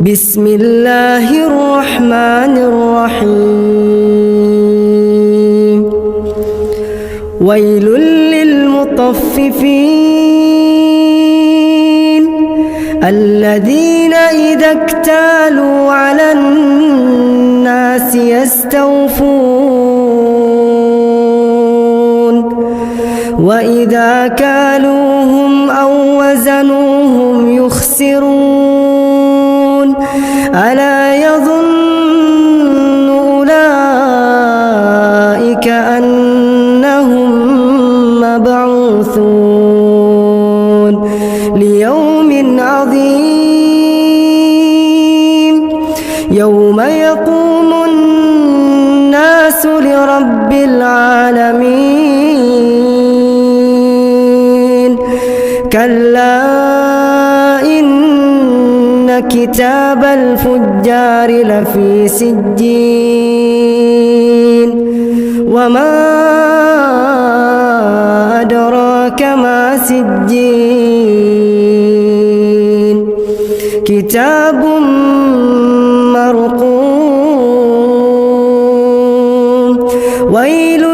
بسم الله الرحمن الرحيم ويل للمطففين الذين إذا اكتالوا على الناس يستوفون وإذا كالوهم أو وزنوهم يخسرون ألا يظن أولئك أنهم مبعوثون ليوم عظيم يوم يقوم الناس لرب العالمين كلا إن كتاب الفجار لفي سجين وما أدراك ما سجين كتاب مرقوم ويل